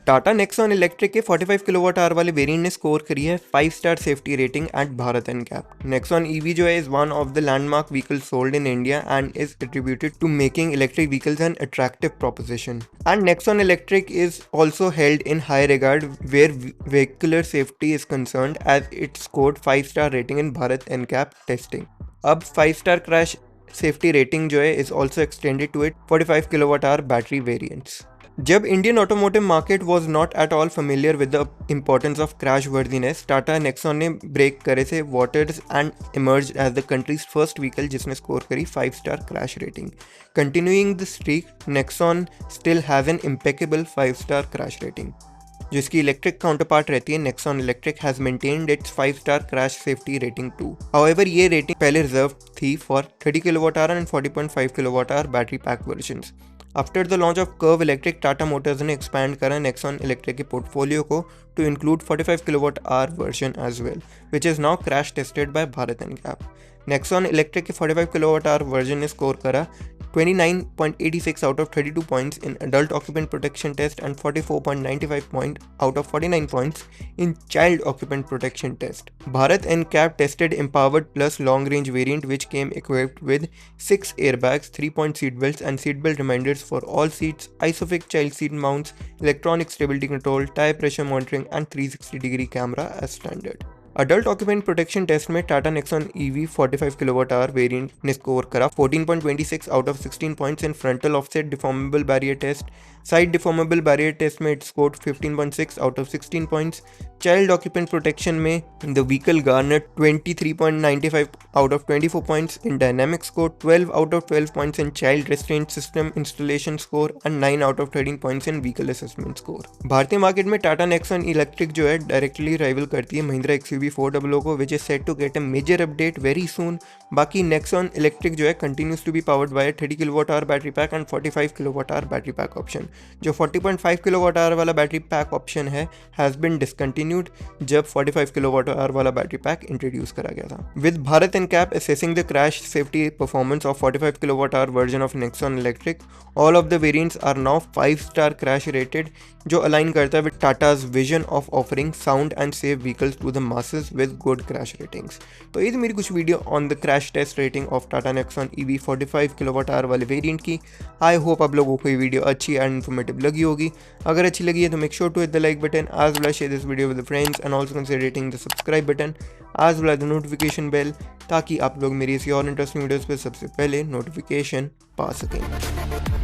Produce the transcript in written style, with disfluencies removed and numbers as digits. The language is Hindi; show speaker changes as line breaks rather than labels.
टाटा नेक्सॉन इलेक्ट्रिक के 45 किलोवाट आवर वाले वेरिएंट ने स्कोर करी है 5 star safety rating at Bharat NCAP. Nexon EV जो है is one of the landmark vehicle sold in India and is attributed to making electric vehicles an attractive proposition. And Nexon electric is also held in high regard where vehicular safety is concerned as it scored 5 star rating in Bharat NCAP testing. अब 5 स्टार क्रैश सेफ्टी रेटिंग जो है is also extended to it 45 kilowatt hour battery variants. जब Indian automotive market was not at all familiar with the importance of crash worthiness, Tata Nexon ने ब्रेक करे थे waters and emerge as the country's first vehicle जिसने स्कोर करी 5 star crash rating. Continuing the streak, Nexon still has an impeccable 5 star crash rating. जिसकी इलेक्ट्रिक काउंटरपार्ट रहती है Nexon electric has maintained its 5 star crash safety rating too. However ये रेटिंग पहले रिजर्व थी for 30 kilowatt hour and 40.5 kilowatt hour battery pack versions. After the launch of Curvv electric, Tata Motors ने एक्सपैंड करा नेक्सॉन इलेक्ट्रिक के पोर्टफोलियो को to include 45 kilowatt hour version as well, which is now crash tested by Bharat NCAP. Nexon electric के 45 किलोवाट आवर वर्जन ने स्कोर करा 29.86 out of 32 points in adult occupant protection test and 44.95 point out of 49 points in child occupant protection test. Bharat NCAP tested Empowered Plus long range variant which came equipped with 6 airbags, 3-point seat belts and seatbelt reminders for all seats, ISOFIX child seat mounts, electronic stability control, tire pressure monitoring and 360-degree camera as standard. Adult occupant protection test में Tata Nexon EV 45 kilowatt hour variant ने स्कोर करा 14.26 out of 16 points in frontal offset deformable barrier test. Side deformable barrier test में it scored 15.6 out of 16 points. Child occupant protection में the vehicle garner 23.95 out of 24 points in dynamic score, 12 out of 12 points in child restraint system installation score and 9 out of 13 points in vehicle assessment score. भारतीय मार्केट में टाटा नेक्सॉन इलेक्ट्रिक जो है डायरेक्टली राइवल करती है महिंद्रा XUV 400 को, which is set to get a major update very soon। बाकी नेक्सॉन इलेक्ट्रिक जो है continues to be powered by a 30 kilowatt hour battery pack and 45 kilowatt hour battery pack option. जो 40.5 किलोवाट आवर वाला बैटरी पैक ऑप्शन है हैज़ बिन डिसकंटिन्यूड जब 45 किलोवाट आवर वाला बैटरी पैक इंट्रोड्यूस करा गया था। With Bharat NCAP assessing the crash safety performance of 45 kilowatt hour version of Nexon electric, all of the variants are now 5 star crash rated, जो अलाइन करता है with Tata's vision of offering sound and safe vehicles to the masses with good crash ratings. तो ये थी मेरी कुछ video on the crash test rating of Tata Nexon EV 45 kilowatt hour वाले वेरिएंट की। आई होप आप लोगों को ये वीडियो अच्छी एंड इन्फॉर्मेटिव लगी होगी। अगर अच्छी लगी है तो make sure to hit the like button as well as share this video with the friends and also consider hitting the subscribe button as well as the notification bell ताकि आप लोग मेरी इसी और इंटरेस्टिंग वीडियोस पे सबसे पहले नोटिफिकेशन पा सकें।